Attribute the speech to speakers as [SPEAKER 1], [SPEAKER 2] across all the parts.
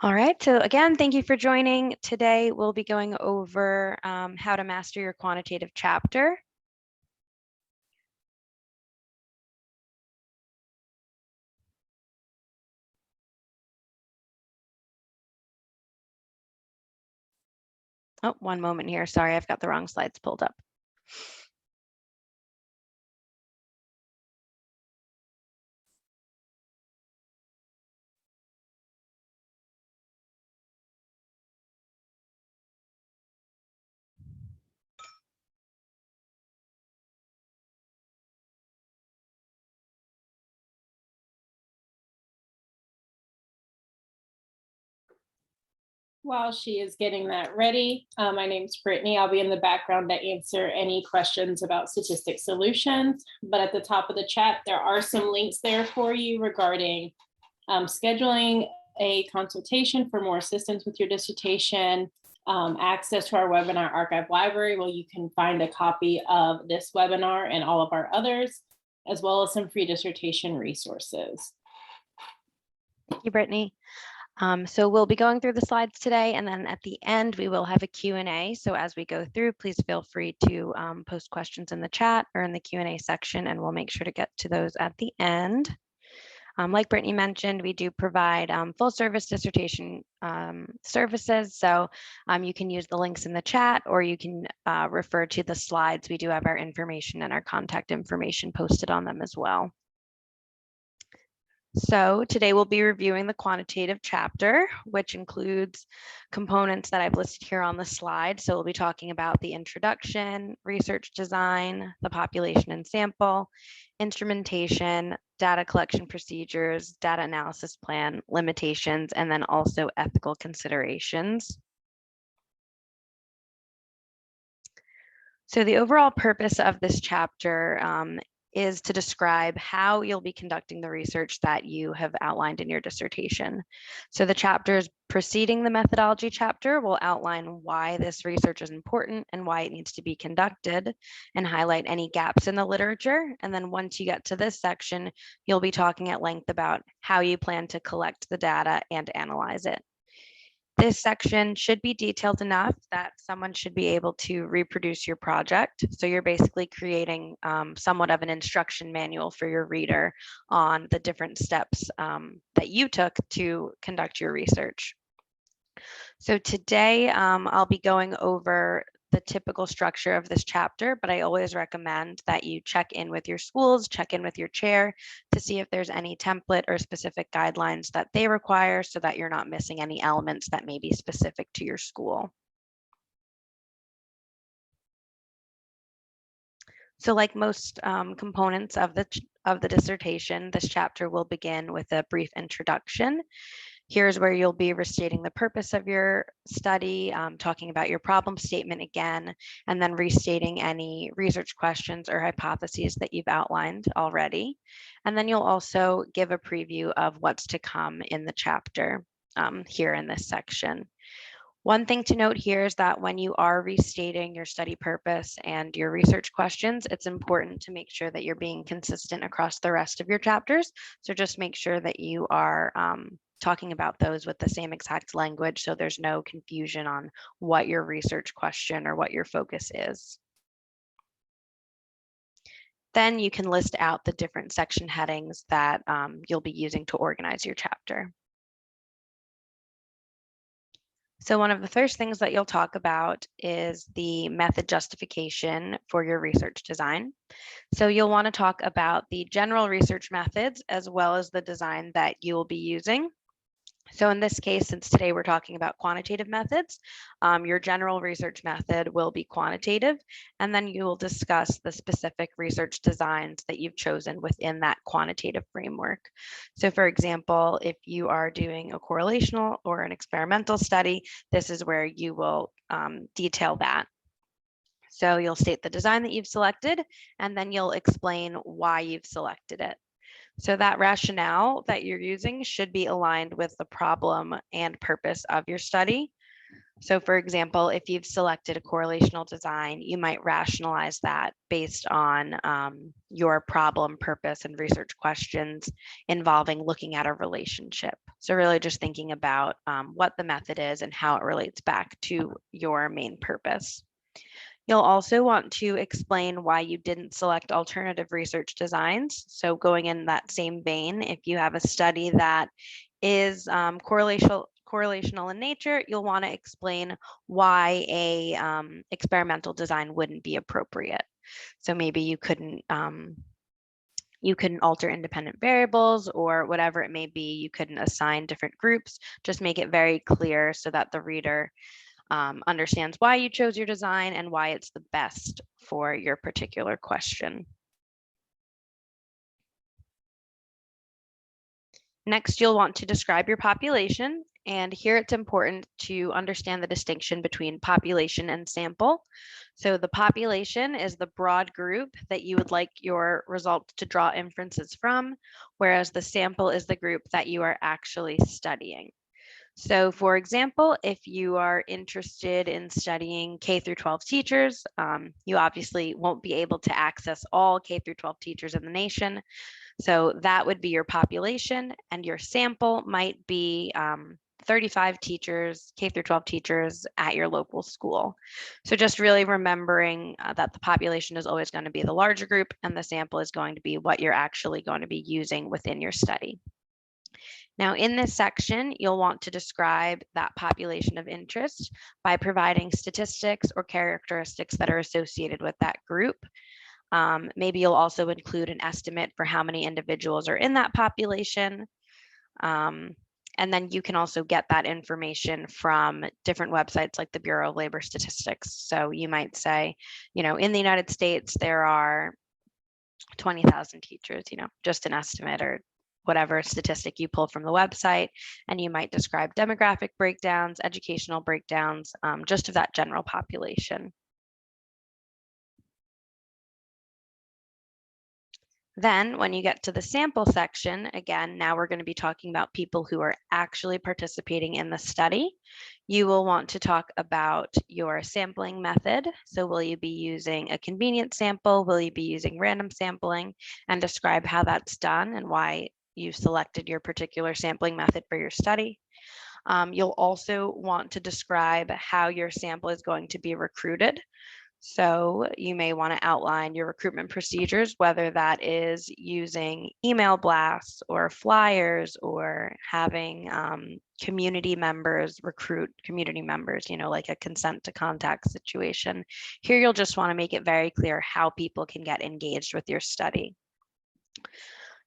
[SPEAKER 1] All right, so again, thank you for joining. Today, we'll be going over how to master your quantitative chapter. Oh, one moment here. Sorry, I've got the wrong slides pulled up.
[SPEAKER 2] While she is getting that ready, my name's Brittany. I'll be in the background to answer any questions about statistic solutions. But at the top of the chat, there are some links there for you regarding scheduling a consultation for more assistance with your dissertation, access to our webinar archive library, where you can find a copy of this webinar and all of our others, as well as some free dissertation resources.
[SPEAKER 1] Thank you, Brittany. So we'll be going through the slides today, and then at the end, we will have a Q&A. So as we go through, please feel free to post questions in the chat or in the Q&A section, and we'll make sure to get to those at the end. Like Brittany mentioned, we do provide full service dissertation services. So you can use the links in the chat, or you can refer to the slides. We do have our information and our contact information posted on them as well. So today we'll be reviewing the quantitative chapter, which includes components that I've listed here on the slide. So we'll be talking about the introduction, research design, the population and sample, instrumentation, data collection procedures, data analysis plan, limitations, and then also ethical considerations. So the overall purpose of this chapter is to describe how you'll be conducting the research that you have outlined in your dissertation. So the chapters preceding the methodology chapter will outline why this research is important and why it needs to be conducted, and highlight any gaps in the literature. And then once you get to this section, you'll be talking at length about how you plan to collect the data and analyze it. This section should be detailed enough that someone should be able to reproduce your project. So you're basically creating somewhat of an instruction manual for your reader on the different steps that you took to conduct your research. So today I'll be going over the typical structure of this chapter, but I always recommend that you check in with your schools, check in with your chair to see if there's any template or specific guidelines that they require, so that you're not missing any elements that may be specific to your school. So like most components of the dissertation, this chapter will begin with a brief introduction. Here's where you'll be restating the purpose of your study, talking about your problem statement again, and then restating any research questions or hypotheses that you've outlined already. And then you'll also give a preview of what's to come in the chapter here in this section. One thing to note here is that when you are restating your study purpose and your research questions, it's important to make sure that you're being consistent across the rest of your chapters. So just make sure that you are talking about those with the same exact language, so there's no confusion on what your research question or what your focus is. Then you can list out the different section headings that you'll be using to organize your chapter. So one of the first things that you'll talk about is the method justification for your research design. So you'll want to talk about the general research methods as well as the design that you will be using. So in this case, since today we're talking about quantitative methods, your general research method will be quantitative, and then you will discuss the specific research designs that you've chosen within that quantitative framework. So for example, if you are doing a correlational or an experimental study, this is where you will detail that. So you'll state the design that you've selected, and then you'll explain why you've selected it. So that rationale that you're using should be aligned with the problem and purpose of your study. So for example, if you've selected a correlational design, you might rationalize that based on your problem, purpose, and research questions involving looking at a relationship. So really just thinking about what the method is and how it relates back to your main purpose. You'll also want to explain why you didn't select alternative research designs. So going in that same vein, if you have a study that is correlational in nature, you'll want to explain why a experimental design wouldn't be appropriate. So maybe you couldn't alter independent variables or whatever it may be. You couldn't assign different groups. Just make it very clear so that the reader understands why you chose your design and why it's the best for your particular question. Next, you'll want to describe your population. And here it's important to understand the distinction between population and sample. So the population is the broad group that you would like your results to draw inferences from, whereas the sample is the group that you are actually studying. So for example, if you are interested in studying K through 12 teachers, you obviously won't be able to access all K through 12 teachers in the nation. So that would be your population, and your sample might be 35 teachers, K through 12 teachers at your local school. So just really remembering that the population is always going to be the larger group and the sample is going to be what you're actually going to be using within your study. Now, in this section, you'll want to describe that population of interest by providing statistics or characteristics that are associated with that group. Maybe you'll also include an estimate for how many individuals are in that population. And then you can also get that information from different websites like the Bureau of Labor Statistics. So you might say, in the United States, there are 20,000 teachers, just an estimate or whatever statistic you pull from the website. And you might describe demographic breakdowns, educational breakdowns, just of that general population. Then when you get to the sample section, again, now we're going to be talking about people who are actually participating in the study. You will want to talk about your sampling method. So will you be using a convenient sample? Will you be using random sampling? And describe how that's done and why you selected your particular sampling method for your study. You'll also want to describe how your sample is going to be recruited. So you may want to outline your recruitment procedures, whether that is using email blasts or flyers or having community members recruit community members, like a consent to contact situation. Here, you'll just want to make it very clear how people can get engaged with your study.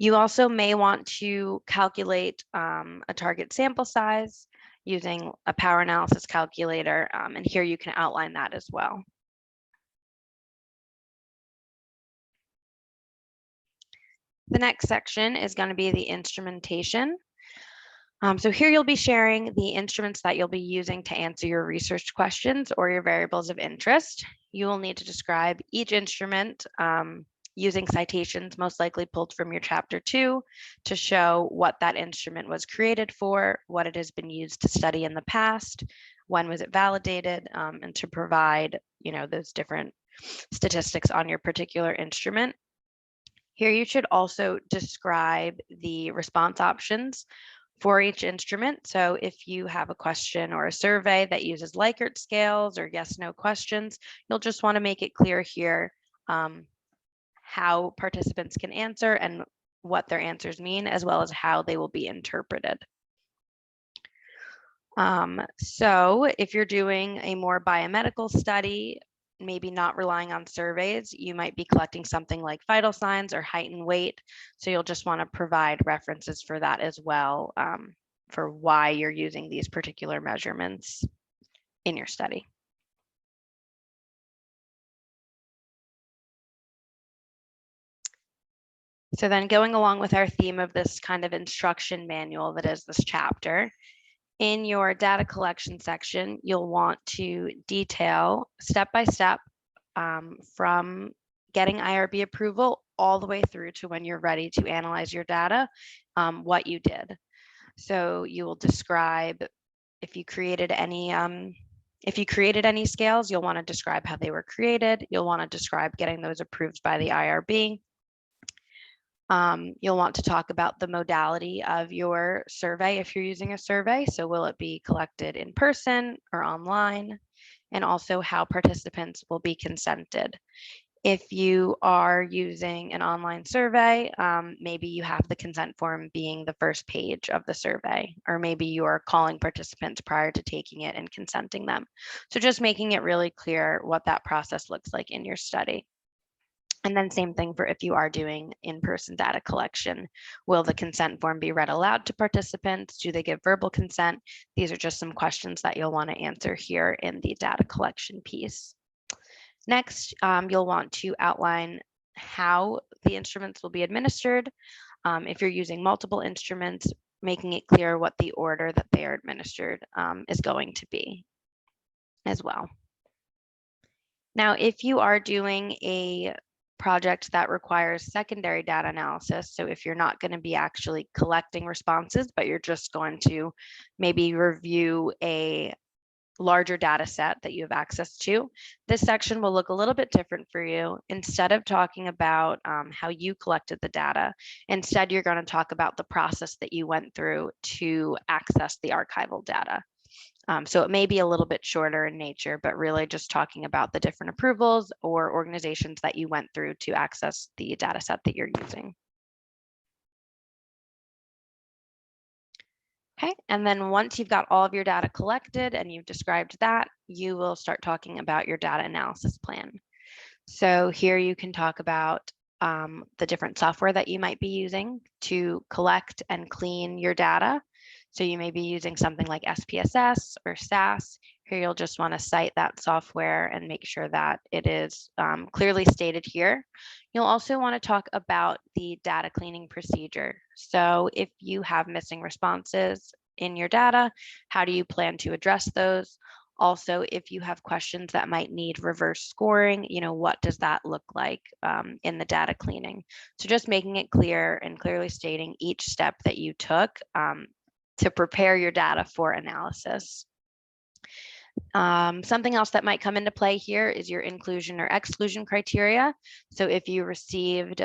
[SPEAKER 1] You also may want to calculate a target sample size using a power analysis calculator, and here you can outline that as well. The next section is going to be the instrumentation. So here you'll be sharing the instruments that you'll be using to answer your research questions or your variables of interest. You will need to describe each instrument using citations most likely pulled from your chapter 2 to show what that instrument was created for, what it has been used to study in the past, when was it validated, and to provide, those different statistics on your particular instrument. Here you should also describe the response options for each instrument. So if you have a question or a survey that uses Likert scales or yes/no questions, you'll just want to make it clear here how participants can answer and what their answers mean, as well as how they will be interpreted. So if you're doing a more biomedical study, maybe not relying on surveys, you might be collecting something like vital signs or height and weight. So you'll just want to provide references for that as well, for why you're using these particular measurements in your study. So then going along with our theme of this kind of instruction manual that is this chapter, in your data collection section, you'll want to detail step-by-step from getting IRB approval all the way through to when you're ready to analyze your data, what you did. So you will describe if you created any If you created any scales, you'll want to describe how they were created. You'll want to describe getting those approved by the IRB. You'll want to talk about the modality of your survey if you're using a survey. So will it be collected in person or online? And also how participants will be consented. If you are using an online survey, maybe you have the consent form being the first page of the survey, or maybe you are calling participants prior to taking it and consenting them. So just making it really clear what that process looks like in your study. And then same thing for if you are doing in-person data collection. Will the consent form be read aloud to participants? Do they give verbal consent? These are just some questions that you'll want to answer here in the data collection piece. Next, you'll want to outline how the instruments will be administered. If you're using multiple instruments, making it clear what the order that they are administered is going to be as well. Now, if you are doing a project that requires secondary data analysis, so if you're not going to be actually collecting responses, but you're just going to maybe review a larger data set that you have access to, this section will look a little bit different for you. Instead of talking about how you collected the data, instead you're going to talk about the process that you went through to access the archival data. So it may be a little bit shorter in nature, but really just talking about the different approvals or organizations that you went through to access the data set that you're using. Okay, and then once you've got all of your data collected and you've described that, you will start talking about your data analysis plan. So here you can talk about the different software that you might be using to collect and clean your data. So you may be using something like SPSS or SAS. Here you'll just want to cite that software and make sure that it is clearly stated here. You'll also want to talk about the data cleaning procedure. So if you have missing responses in your data, how do you plan to address those? Also, if you have questions that might need reverse scoring, what does that look like in the data cleaning? So just making it clear and clearly stating each step that you took to prepare your data for analysis. Something else that might come into play here is your inclusion or exclusion criteria. So if you received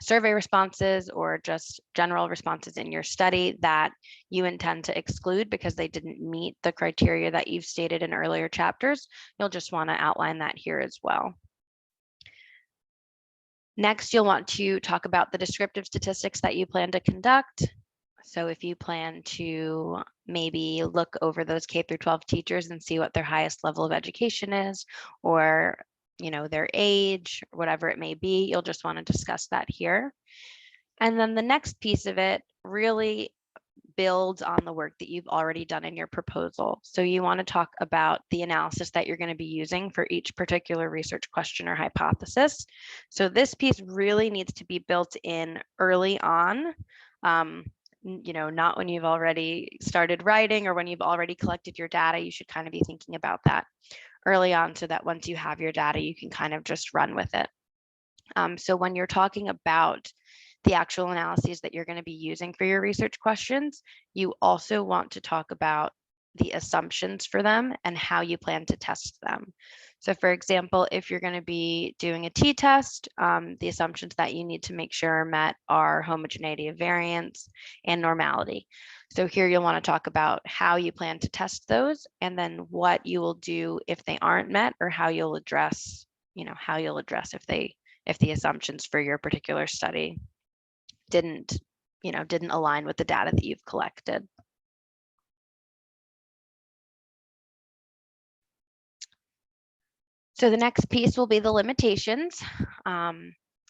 [SPEAKER 1] survey responses or just general responses in your study that you intend to exclude because they didn't meet the criteria that you've stated in earlier chapters, you'll just want to outline that here as well. Next, you'll want to talk about the descriptive statistics that you plan to conduct. So if you plan to maybe look over those K through 12 teachers and see what their highest level of education is, or their age, whatever it may be, you'll just want to discuss that here. And then the next piece of it really builds on the work that you've already done in your proposal. So you want to talk about the analysis that you're going to be using for each particular research question or hypothesis. So this piece really needs to be built in early on. Not when you've already started writing or when you've already collected your data. You should kind of be thinking about that early on so that once you have your data, you can kind of just run with it. So when you're talking about the actual analyses that you're going to be using for your research questions, you also want to talk about the assumptions for them and how you plan to test them. So for example, if you're going to be doing a t-test, the assumptions that you need to make sure are met are homogeneity of variance and normality. So here you'll want to talk about how you plan to test those and then what you will do if they aren't met, or how you'll address, if the assumptions for your particular study didn't align with the data that you've collected. So the next piece will be the limitations.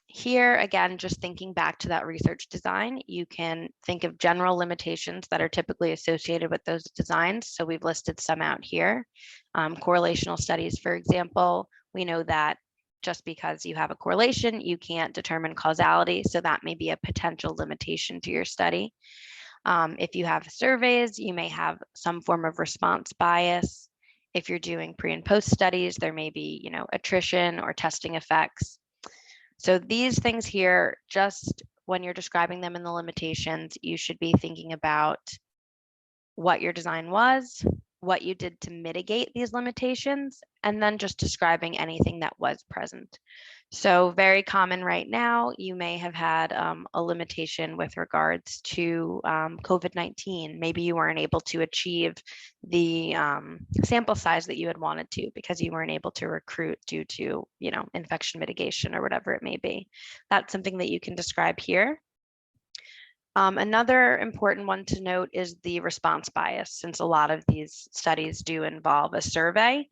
[SPEAKER 1] Here, again, just thinking back to that research design, you can think of general limitations that are typically associated with those designs. So we've listed some out here. Correlational studies, for example, we know that just because you have a correlation, you can't determine causality. So that may be a potential limitation to your study. If you have surveys, you may have some form of response bias. If you're doing pre and post studies, there may be, attrition or testing effects. So these things here, just when you're describing them in the limitations, you should be thinking about what your design was, what you did to mitigate these limitations, and then just describing anything that was present. So very common right now, you may have had a limitation with regards to COVID-19. Maybe you weren't able to achieve the sample size that you had wanted to because you weren't able to recruit due to, infection mitigation or whatever it may be. That's something that you can describe here. Another important one to note is the response bias. Since a lot of these studies do involve a survey,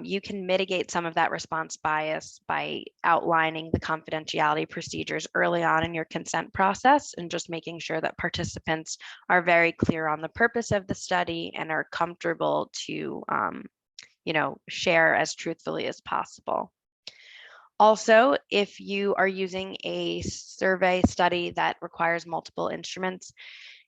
[SPEAKER 1] you can mitigate some of that response bias by outlining the confidentiality procedures early on in your consent process and just making sure that participants are very clear on the purpose of the study and are comfortable to, share as truthfully as possible. Also, if you are using a survey study that requires multiple instruments,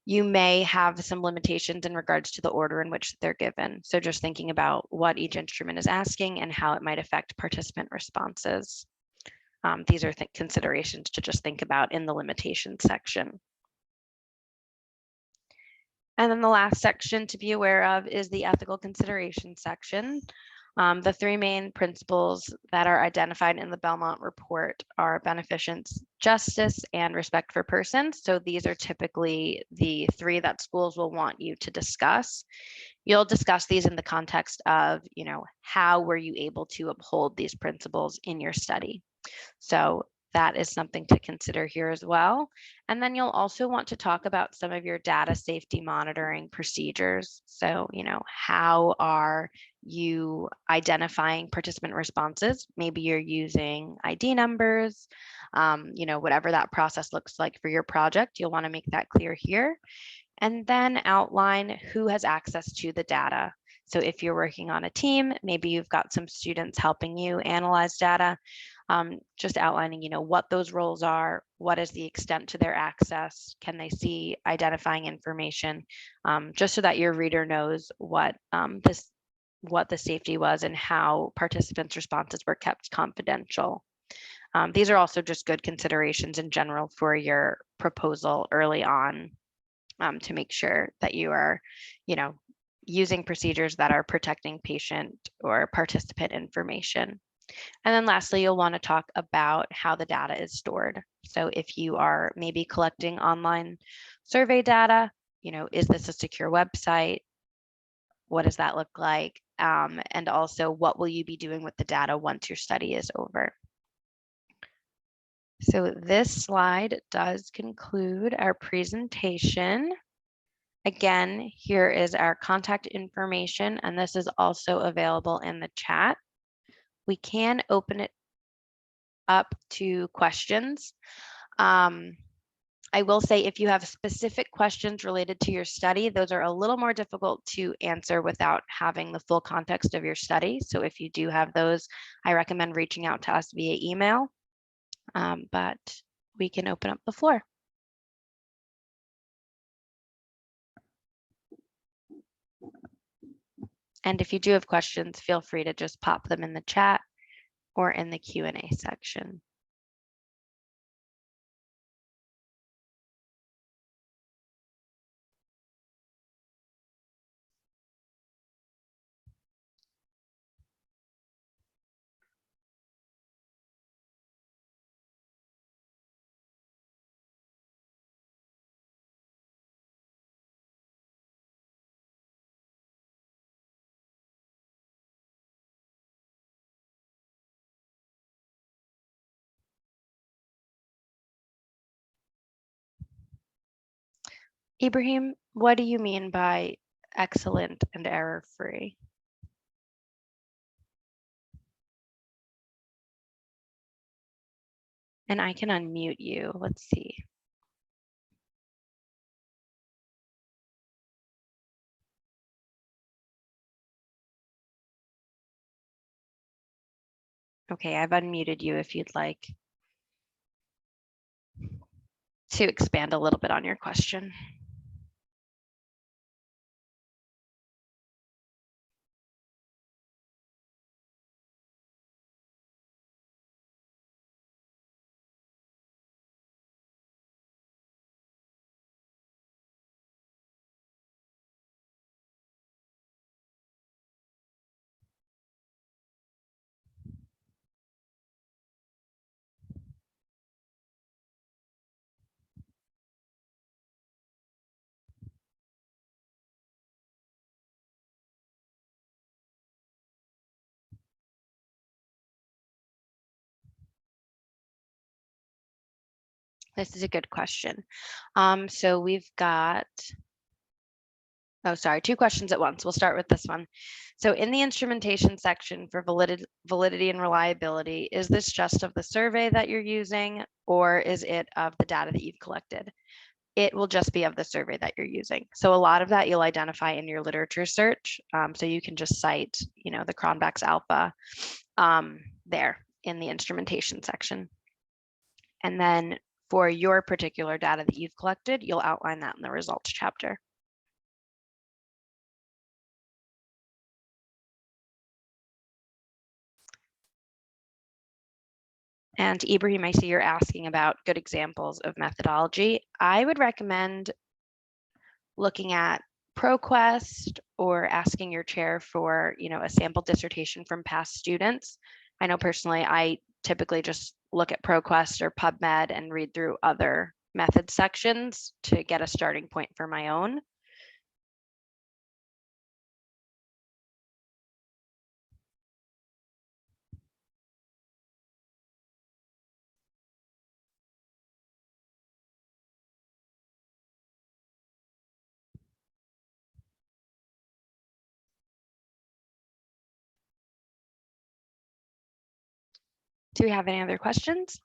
[SPEAKER 1] you may have some limitations in regards to the order in which they're given. So just thinking about what each instrument is asking and how it might affect participant responses. These are considerations to just think about in the limitations section. And then the last section to be aware of is the ethical consideration section. The three main principles that are identified in the Belmont report are beneficence, justice, and respect for persons. So these are typically the three that schools will want you to discuss. You'll discuss these in the context of, how were you able to uphold these principles in your study? So that is something to consider here as well. And then you'll also want to talk about some of your data safety monitoring procedures. So, how are you identifying participant responses? Maybe you're using ID numbers, whatever that process looks like for your project, you'll want to make that clear here. And then outline who has access to the data. So if you're working on a team, maybe you've got some students helping you analyze data, just outlining, what those roles are, what is the extent to their access, can they see identifying information, just so that your reader knows what the safety was and how participants' responses were kept confidential. These are also just good considerations in general for your proposal early on, to make sure that you are, using procedures that are protecting patient or participant information. And then lastly, you'll want to talk about how the data is stored. So if you are maybe collecting online survey data, is this a secure website? What does that look like? And also, what will you be doing with the data once your study is over? So this slide does conclude our presentation. Again, here is our contact information, and this is also available in the chat. We can open it up to questions. I will say if you have specific questions related to your study, those are a little more difficult to answer without having the full context of your study. So if you do have those, I recommend reaching out to us via email, but we can open up the floor. And if you do have questions, feel free to just pop them in the chat or in the Q&A section. Ibrahim, what do you mean by excellent and error-free? And I can unmute you. Let's see. Okay, I've unmuted you if you'd like to expand a little bit on your question. This is a good question. So we've got, oh, sorry, two questions at once. We'll start with this one. So in the instrumentation section for validity and reliability, is this just of the survey that you're using, or is it of the data that you've collected? It will just be of the survey that you're using. So a lot of that you'll identify in your literature search. So you can just cite, the Cronbach's alpha there in the instrumentation section. And then for your particular data that you've collected, you'll outline that in the results chapter. And Ibrahim, I see you're asking about good examples of methodology. I would recommend looking at ProQuest or asking your chair for, a sample dissertation from past students. I know personally, I typically just look at ProQuest or PubMed and read through other method sections to get a starting point for my own. Do we have any other questions?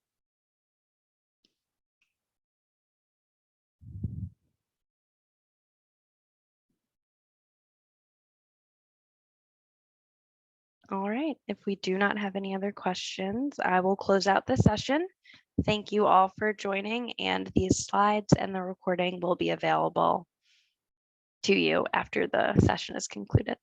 [SPEAKER 1] All right, if we do not have any other questions, I will close out this session. Thank you all for joining, and these slides and the recording will be available to you after the session is concluded.